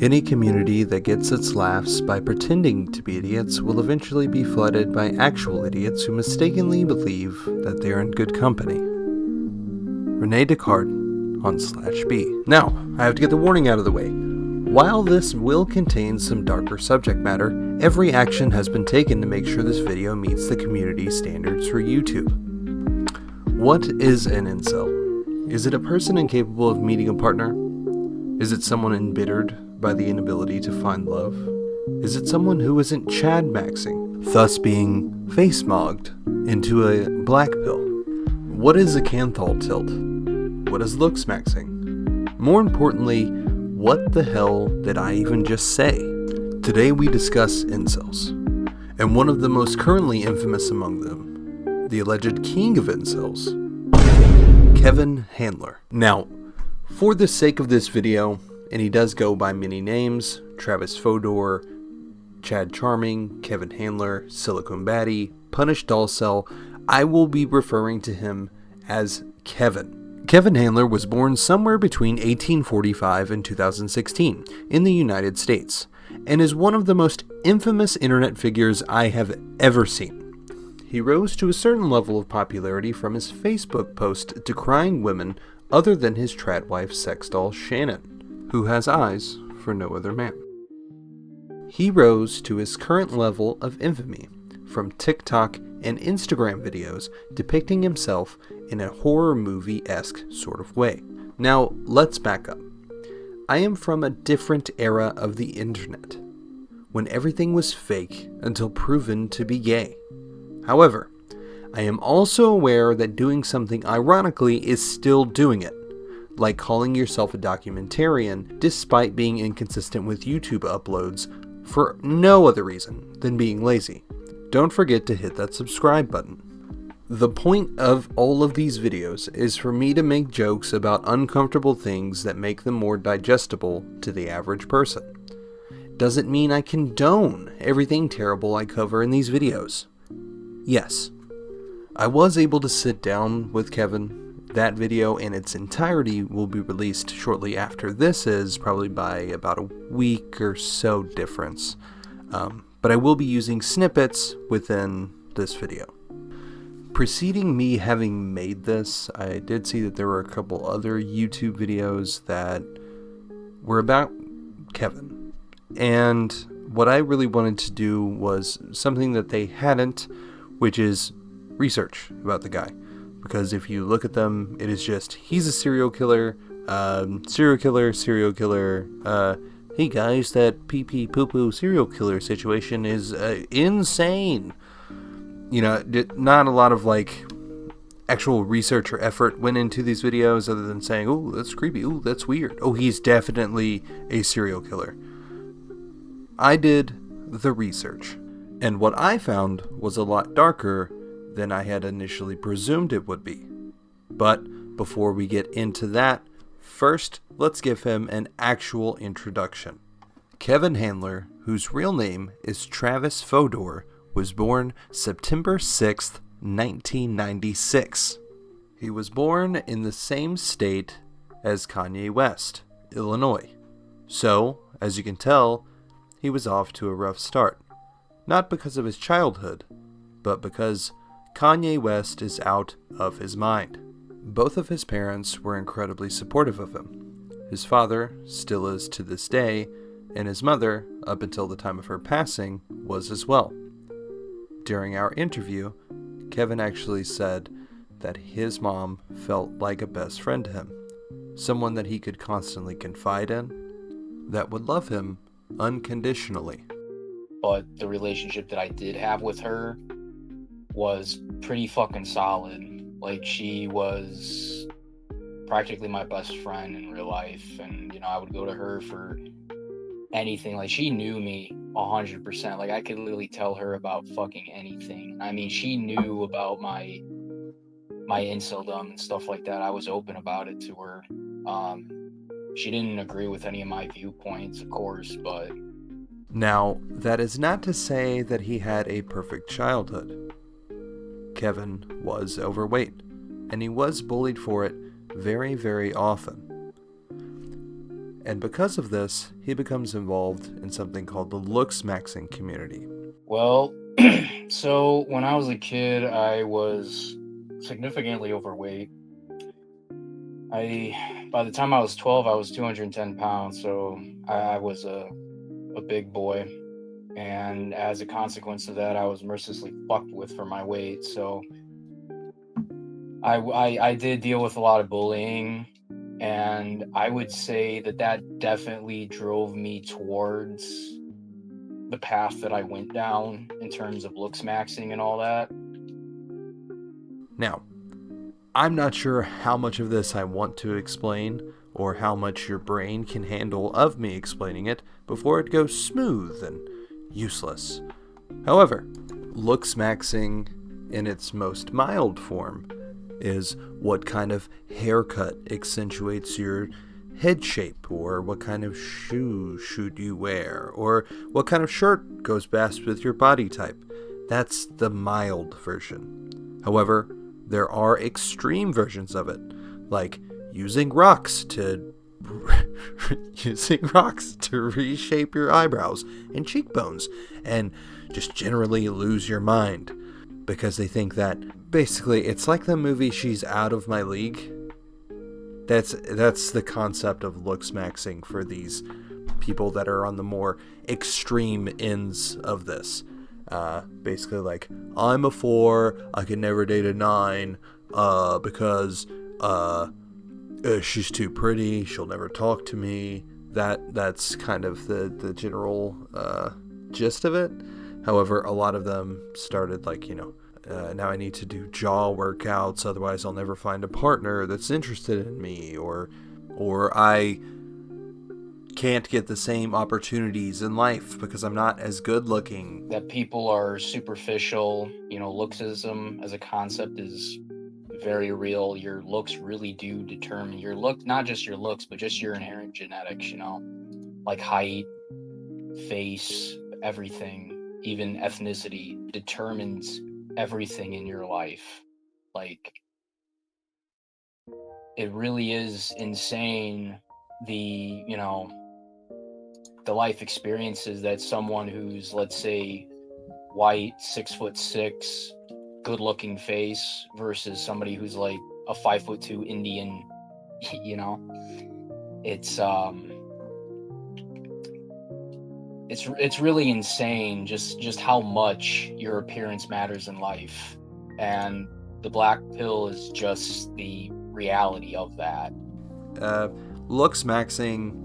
Any community that gets its laughs by pretending to be idiots will eventually be flooded by actual idiots who mistakenly believe that they are in good company. Rene Descartes on /B. Now, I have to get the warning out of the way. While this will contain some darker subject matter, every action has been taken to make sure this video meets the community standards for YouTube. What is an incel? Is it a person incapable of meeting a partner? Is it someone embittered by the inability to find love? Is it someone who isn't Chad-maxing, thus being face-mogged into a black pill? What is a Canthal tilt? What is looksmaxxing? More importantly, what the hell did I even just say? Today we discuss incels, and one of the most currently infamous among them, the alleged king of incels, Kevin Handler. Now, for the sake of this video, and he does go by many names, Travis Fodor, Chad Charming, Kevin Handler, Silicone Baddie, Punished Doll Cell, I will be referring to him as Kevin. Kevin Handler was born somewhere between 1845 and 2016 in the United States, and is one of the most infamous internet figures I have ever seen. He rose to a certain level of popularity from his Facebook post decrying women other than his trad wife sex doll Shannon, who has eyes for no other man. He rose to his current level of infamy from TikTok and Instagram videos depicting himself in a horror movie-esque sort of way. Now, let's back up. I am from a different era of the internet, when everything was fake until proven to be gay. However, I am also aware that doing something ironically is still doing it, like calling yourself a documentarian despite being inconsistent with YouTube uploads for no other reason than being lazy. Don't forget to hit that subscribe button. The point of all of these videos is for me to make jokes about uncomfortable things that make them more digestible to the average person. Doesn't mean I condone everything terrible I cover in these videos. Yes, I was able to sit down with Kevin. That video in its entirety will be released shortly after this is, probably by about a week or so difference. But I will be using snippets within this video. Preceding me having made this, I did see that there were a couple other YouTube videos that were about Kevin. And what I really wanted to do was something that they hadn't, which is research about the guy. Because if you look at them, it is just, he's a serial killer, serial killer, hey guys, that pee-pee poo-poo serial killer situation is insane. You know, not a lot of like actual research or effort went into these videos other than saying, oh, that's creepy, oh, that's weird, oh, he's definitely a serial killer. I did the research, and what I found was a lot darker than I had initially presumed it would be. But before we get into that, first let's give him an actual introduction. Kevin Handler, whose real name is Travis Fodor, was born September 6th, 1996. He was born in the same state as Kanye West, Illinois. So, as you can tell, he was off to a rough start. Not because of his childhood, but because Kanye West is out of his mind. Both of his parents were incredibly supportive of him. His father still is to this day, and his mother, up until the time of her passing, was as well. During our interview, Kevin actually said that his mom felt like a best friend to him, someone that he could constantly confide in, that would love him unconditionally. But the relationship that I did have with her was pretty fucking solid. Like, she was practically my best friend in real life, and, you know, I would go to her for anything. Like, she knew me 100%. Like, I could literally tell her about fucking anything. I mean, she knew about my inceldom and stuff like that. I was open about it to her. She didn't agree with any of my viewpoints, of course, but... Now, that is not to say that he had a perfect childhood. Kevin was overweight, and he was bullied for it very, very often. And because of this, he becomes involved in something called the Looksmaxing community. Well, so when I was a kid, I was significantly overweight. By the time I was 12, I was 210 pounds, so I was a big boy. And as a consequence of that, I was mercilessly fucked with for my weight. So I did deal with a lot of bullying, and I would say that definitely drove me towards the path that I went down in terms of looksmaxing and all that. Now, I'm not sure how much of this I want to explain, or how much your brain can handle of me explaining it before it goes smooth and useless. However, looksmaxing in its most mild form is what kind of haircut accentuates your head shape, or what kind of shoes should you wear, or what kind of shirt goes best with your body type. That's the mild version. However, there are extreme versions of it, like using rocks to reshape your eyebrows and cheekbones, and just generally lose your mind, because they think that basically it's like the movie She's Out of My League. That's the concept of looksmaxing for these people that are on the more extreme ends of this. Basically like, I'm a 4, I can never date a 9, because she's too pretty, she'll never talk to me. That's kind of the general gist of it. However, a lot of them started like, now I need to do jaw workouts, otherwise I'll never find a partner that's interested in me, or I can't get the same opportunities in life because I'm not as good looking. That people are superficial, looksism as a concept is very real. Your looks really do determine your look, not just your looks, but just your inherent genetics, like height, face, everything, even ethnicity determines everything in your life. Like, it really is insane the life experiences that someone who's, let's say, white, 6'6", good looking face versus somebody who's like a 5'2" Indian, it's really insane just how much your appearance matters in life, and the black pill is just the reality of that. Looksmaxing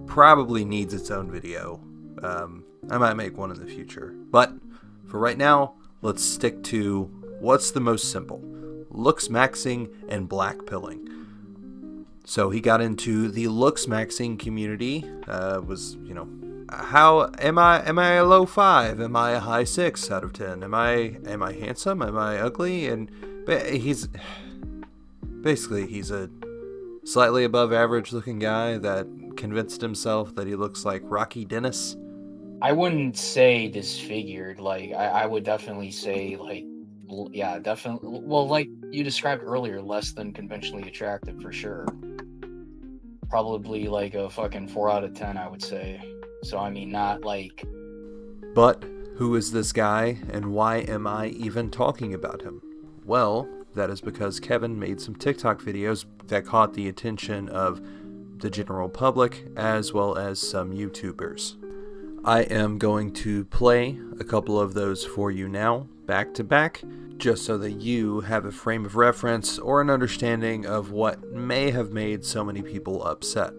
probably needs its own video. I might make one in the future, but for right now, let's stick to what's the most simple: looksmaxing and black pilling. So he got into the looksmaxing community. How am I a low 5? Am I a high 6 out of 10? Am I handsome? Am I ugly? And he's a slightly above average looking guy that convinced himself that he looks like Rocky Dennis. I wouldn't say disfigured. Like, I would definitely say, like, yeah, definitely. Well, like you described earlier, less than conventionally attractive for sure. Probably like a fucking 4 out of 10, I would say. So, I mean, not like... But who is this guy, and why am I even talking about him? Well, that is because Kevin made some TikTok videos that caught the attention of the general public, as well as some YouTubers. I am going to play a couple of those for you now, back to back, just so that you have a frame of reference or an understanding of what may have made so many people upset.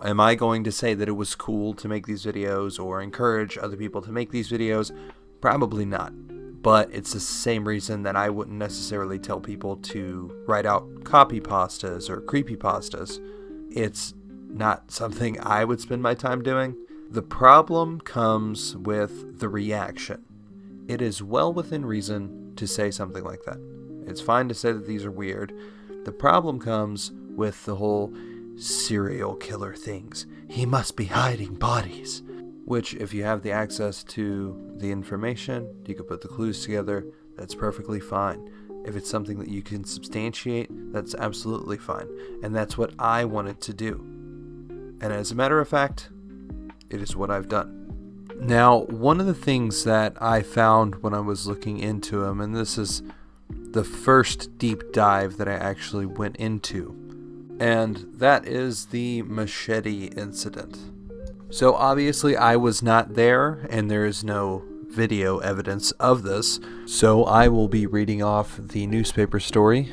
am I going to say that it was cool to make these videos or encourage other people to make these videos? Probably not. But it's the same reason that I wouldn't necessarily tell people to write out copy pastas or creepypastas. It's not something I would spend my time doing. The problem comes with the reaction. It is well within reason to say something like that. It's fine to say that these are weird. The problem comes with the whole serial killer things. He must be hiding bodies. Which, if you have the access to the information, you can put the clues together, that's perfectly fine. If it's something that you can substantiate, that's absolutely fine. And that's what I wanted to do. And as a matter of fact, it is what I've done. Now, one of the things that I found when I was looking into him, and this is the first deep dive that I actually went into, and that is the Machete Incident. So obviously I was not there, and there is no video evidence of this, so I will be reading off the newspaper story,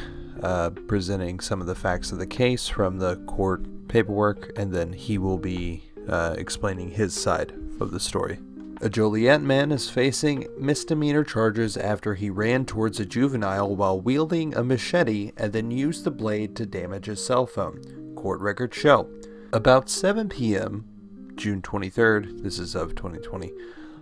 presenting some of the facts of the case from the court paperwork, and then he will be explaining his side of the story. A Joliet man is facing misdemeanor charges after he ran towards a juvenile while wielding a machete and then used the blade to damage his cell phone. Court records show. About 7 p.m., June 23rd, this is of 2020,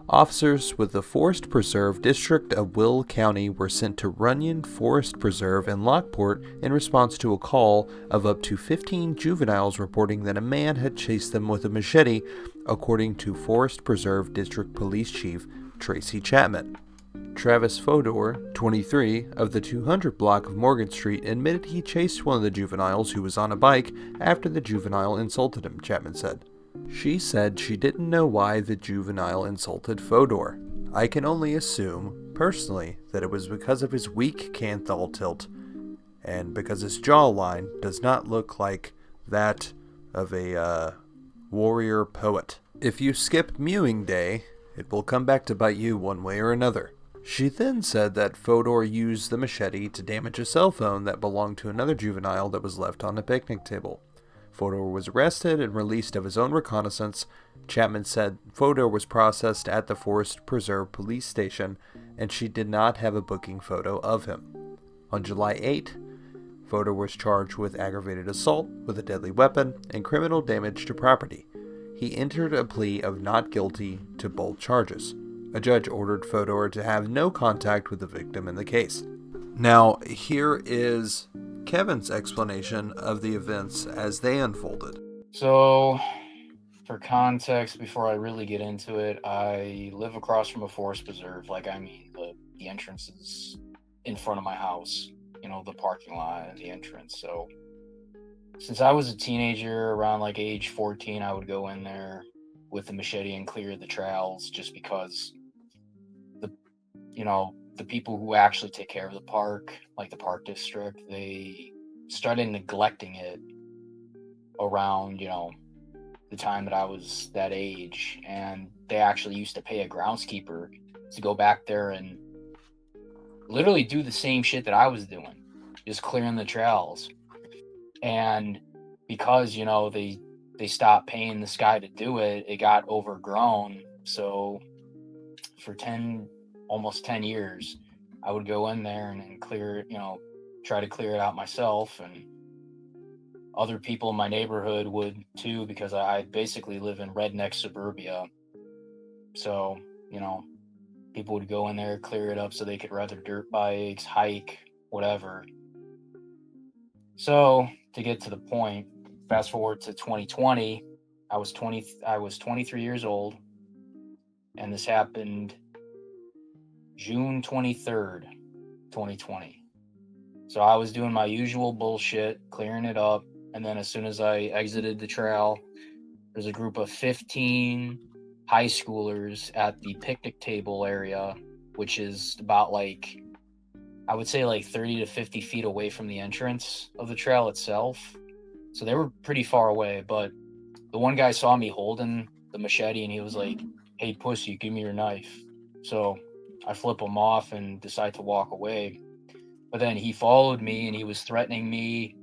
officers with the Forest Preserve District of Will County were sent to Runyon Forest Preserve in Lockport in response to a call of up to 15 juveniles reporting that a man had chased them with a machete, according to Forest Preserve District Police Chief Tracy Chapman. Travis Fodor, 23, of the 200 block of Morgan Street, admitted he chased one of the juveniles who was on a bike after the juvenile insulted him, Chapman said. She said she didn't know why the juvenile insulted Fodor. I can only assume, personally, that it was because of his weak canthal tilt, and because his jawline does not look like that of a warrior poet. If you skip mewing day, it will come back to bite you one way or another. She then said that Fodor used the machete to damage a cell phone that belonged to another juvenile that was left on a picnic table. Fodor was arrested and released of his own reconnaissance. Chapman said Fodor was processed at the Forest Preserve police station, and she did not have a booking photo of him. On July 8, Fodor was charged with aggravated assault with a deadly weapon and criminal damage to property. He entered a plea of not guilty to both charges. A judge ordered Fodor to have no contact with the victim in the case. Now, here is Kevin's explanation of the events as they unfolded. So, for context, before I really get into it, I live across from a forest preserve. The entrance is in front of my house. The parking lot and the entrance. So, since I was a teenager, around age 14, I would go in there with the machete and clear the trails, just because the people who actually take care of the park, like the park district, they started neglecting it around, the time that I was that age. And they actually used to pay a groundskeeper to go back there and literally do the same shit that I was doing, just clearing the trails. And because, they stopped paying this guy to do it, it got overgrown. So for almost 10 years, I would go in there and clear it, try to clear it out myself, and other people in my neighborhood would too, because I basically live in redneck suburbia. So, people would go in there, clear it up so they could ride their dirt bikes, hike, whatever. So, to get to the point, fast forward to 2020, I was 23 years old, and this happened June 23rd, 2020. So I was doing my usual bullshit, clearing it up, and then as soon as I exited the trail, there's a group of 15 high schoolers at the picnic table area, which is about I would say 30 to 50 feet away from the entrance of the trail itself. So they were pretty far away, but the one guy saw me holding the machete and he was like, "Hey pussy, give me your knife." So I flip him off and decide to walk away. But then he followed me and he was threatening me,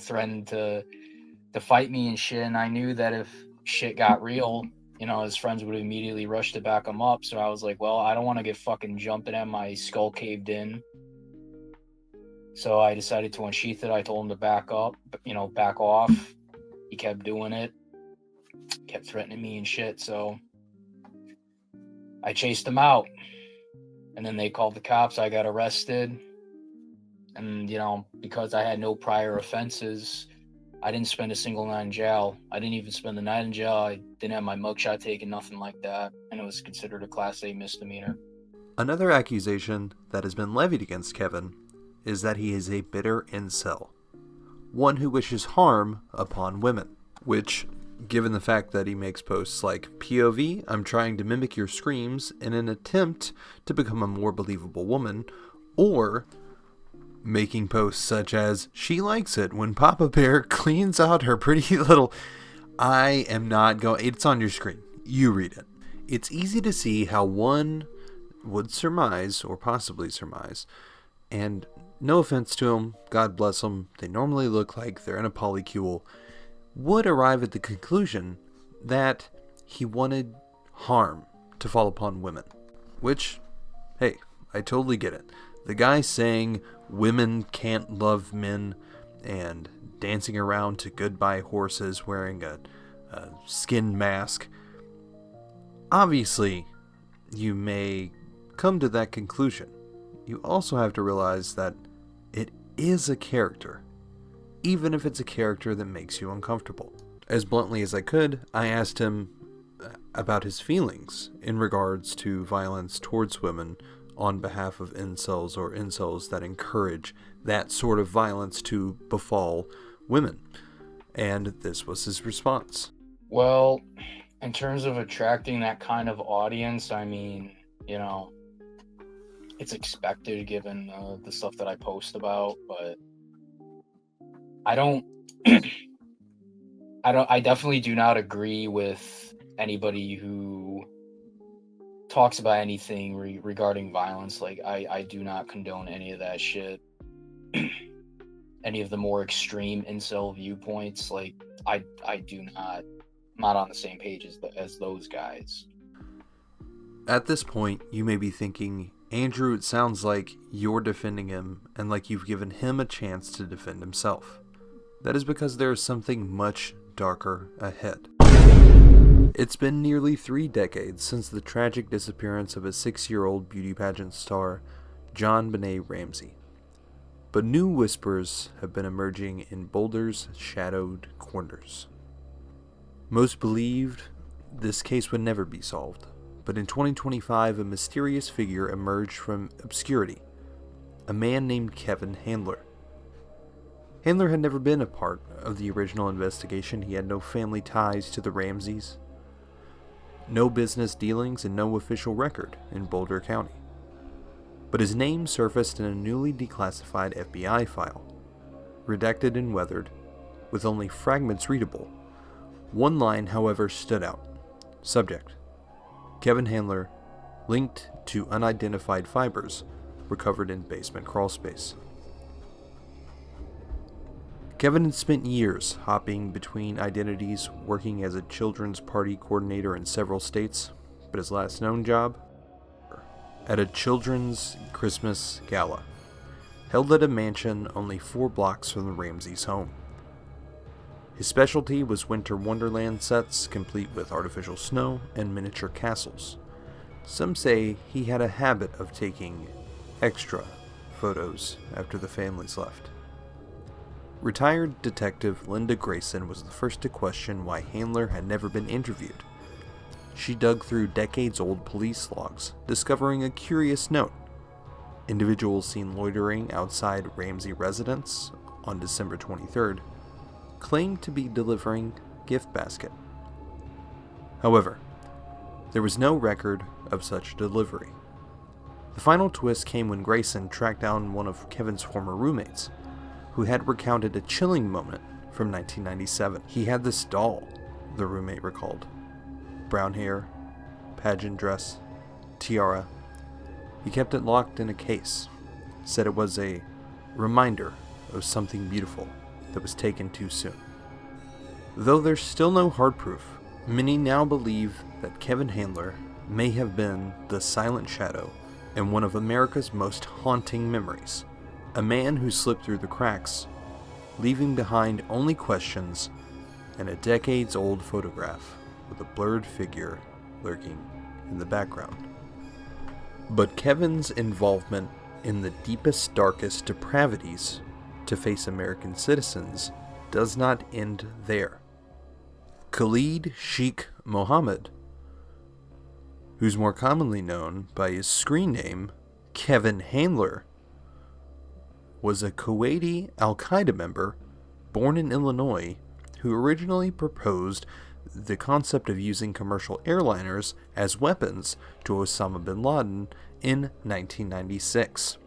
threatened to fight me and shit. And I knew that if shit got real, his friends would immediately rush to back him up. So I was like, well, I don't want to get fucking jumped and have my skull caved in. So I decided to unsheath it. I told him to back up, back off. He kept doing it, kept threatening me and shit. So I chased him out. And then they called the cops. I got arrested. And, because I had no prior offenses, I didn't spend a single night in jail. I didn't even spend the night in jail. I didn't have my mugshot taken, nothing like that. And it was considered a Class A misdemeanor. Another accusation that has been levied against Kevin is that he is a bitter incel, one who wishes harm upon women, which, given the fact that he makes posts like POV, I'm trying to mimic your screams in an attempt to become a more believable woman, or making posts such as, she likes it when Papa Bear cleans out her pretty little... I am not going... It's on your screen. You read it. It's easy to see how one would surmise, or possibly surmise, and no offense to them, God bless them, they normally look like they're in a polycule, would arrive at the conclusion that he wanted harm to fall upon women. Which, hey, I totally get it. The guy saying women can't love men and dancing around to Goodbye Horses wearing a skin mask. Obviously, you may come to that conclusion. You also have to realize that it is a character, even if it's a character that makes you uncomfortable. As bluntly as I could, I asked him about his feelings in regards to violence towards women on behalf of incels or incels that encourage that sort of violence to befall women. And this was his response. Well, in terms of attracting that kind of audience, I mean, it's expected given the stuff that I post about, but I definitely do not agree with anybody who talks about anything regarding violence. Like, I do not condone any of that shit. Any of the more extreme incel viewpoints, like, I do not, I'm not on the same page as those guys. At this point, you may be thinking, Andrew, it sounds like you're defending him and like you've given him a chance to defend himself. That is because there is something much darker ahead. It's been nearly 3 decades since the tragic disappearance of a 6-year-old beauty pageant star, JonBenet Ramsey. But new whispers have been emerging in Boulder's shadowed corners. Most believed this case would never be solved, but in 2025 a mysterious figure emerged from obscurity, a man named Kevin Handler. Handler had never been a part of the original investigation. He had no family ties to the Ramseys, no business dealings, and no official record in Boulder County. But his name surfaced in a newly declassified FBI file, redacted and weathered, with only fragments readable. One line, however, stood out. Subject: Kevin Handler, linked to unidentified fibers recovered in basement crawlspace. Kevin had spent years hopping between identities, working as a children's party coordinator in several states, but his last known job? At a children's Christmas gala, held at a mansion only 4 blocks from the Ramseys' home. His specialty was winter wonderland sets, complete with artificial snow and miniature castles. Some say he had a habit of taking extra photos after the families left. Retired Detective Linda Grayson was the first to question why Handler had never been interviewed. She dug through decades-old police logs, discovering a curious note. Individuals seen loitering outside Ramsey residence on December 23rd claimed to be delivering gift basket. However, there was no record of such delivery. The final twist came when Grayson tracked down one of Kevin's former roommates, who had recounted a chilling moment from 1997. He had this doll, the roommate recalled. Brown hair, pageant dress, tiara. He kept it locked in a case, said it was a reminder of something beautiful. that was taken too soon. Though there's still no hard proof, many now believe that Kevin Handler may have been the silent shadow and one of America's most haunting memories. A man who slipped through the cracks, leaving behind only questions and a decades-old photograph with a blurred figure lurking in the background. But Kevin's involvement in the deepest, darkest depravities to face American citizens does not end there. Khalid Sheikh Mohammed, who's more commonly known by his screen name Kevin Handler, was a Kuwaiti Al-Qaeda member born in Illinois who originally proposed the concept of using commercial airliners as weapons to Osama bin Laden in 1996.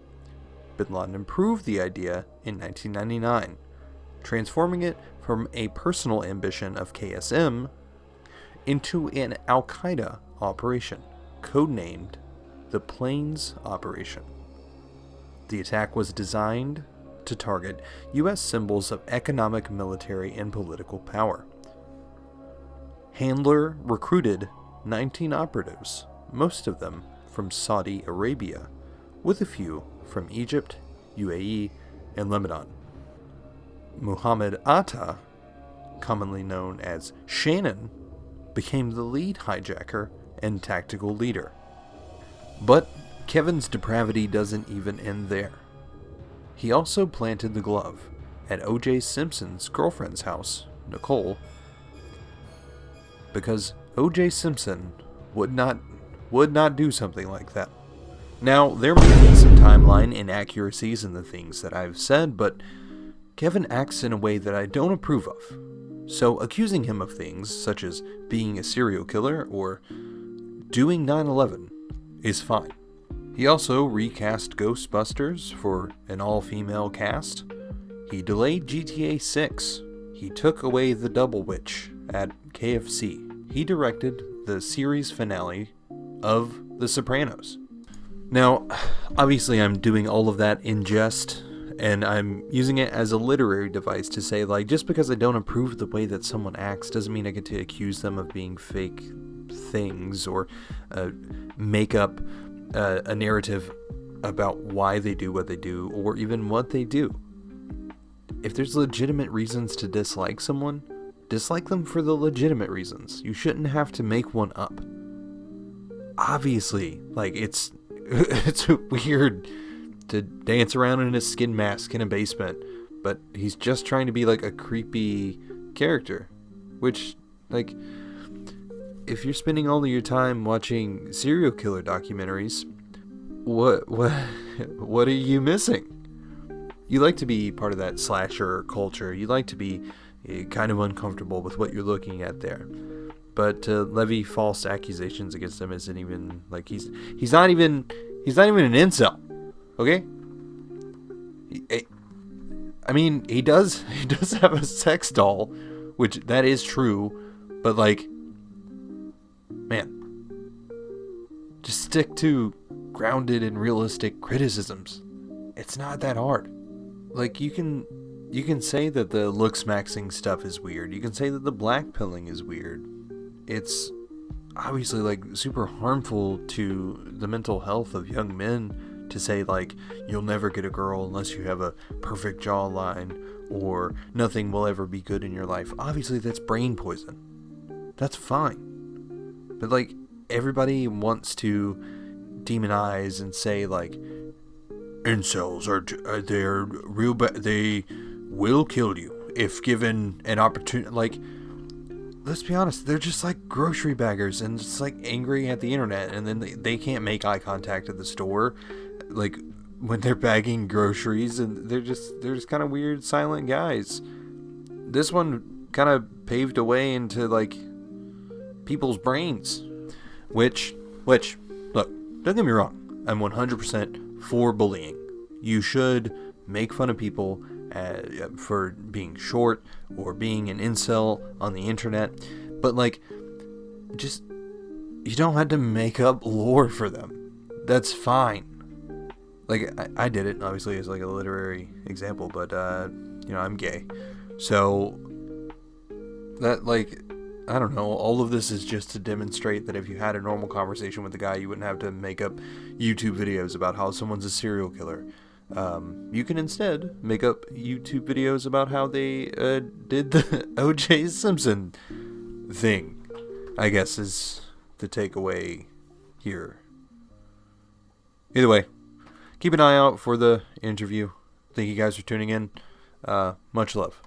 Bin Laden improved the idea in 1999, transforming it from a personal ambition of KSM into an Al-Qaeda operation, codenamed the Plains Operation. The attack was designed to target U.S. symbols of economic, military, and political power. Handler recruited 19 operatives, most of them from Saudi Arabia, with a few from Egypt, UAE, and Lebanon. Muhammad Atta, commonly known as Shannon, became the lead hijacker and tactical leader. But Kevin's depravity doesn't even end there. He also planted the glove at O.J. Simpson's girlfriend's house, Nicole, because O.J. Simpson would not do something like that. Now, there may be some timeline inaccuracies in the things that I've said, but Kevin acts in a way that I don't approve of. So accusing him of things such as being a serial killer or doing 9/11 is fine. He also recast Ghostbusters for an all-female cast. He delayed GTA 6. He took away the Double Witch at KFC. He directed the series finale of The Sopranos. Now, obviously I'm doing all of that in jest, and I'm using it as a literary device to say, like, just because I don't approve the way that someone acts doesn't mean I get to accuse them of being fake things or make up a narrative about why they do what they do or even what they do. If there's legitimate reasons to dislike someone, dislike them for the legitimate reasons. You shouldn't have to make one up. Obviously, like, it's weird to dance around in a skin mask in a basement, but he's just trying to be like a creepy character, which, like, if you're spending all of your time watching serial killer documentaries, what are you missing? You like to be part of that slasher culture. You like to be kind of uncomfortable with what you're looking at there. But to levy false accusations against him isn't even, like, he's not even an incel. Okay? I mean, he does have a sex doll, which that is true, but, like, man, just stick to grounded and realistic criticisms. It's not that hard. Like, you can say that the looksmaxxing stuff is weird. You can say that the blackpilling is weird. It's obviously, like, super harmful to the mental health of young men to say, like, you'll never get a girl unless you have a perfect jawline, or nothing will ever be good in your life. Obviously, that's brain poison. That's fine. But, like, everybody wants to demonize and say, like, incels they're real they will kill you if given an opportunity. Like, let's be honest, they're just like grocery baggers and just like angry at the internet, and then they can't make eye contact at the store, like, when they're bagging groceries, and they're just kind of weird silent guys. This one kind of paved a way into, like, people's brains, which look, don't get me wrong, I'm 100% for bullying. You should make fun of people for being short or being an incel on the internet, but, like, just, you don't have to make up lore for them. That's fine. Like, I did it, obviously, as, like, a literary example, but I'm gay. So, that, like, I don't know, all of this is just to demonstrate that if you had a normal conversation with a guy, you wouldn't have to make up YouTube videos about how someone's a serial killer. You can instead make up YouTube videos about how they did the O.J. Simpson thing, I guess is the takeaway here. Either way, keep an eye out for the interview. Thank you guys for tuning in. Much love.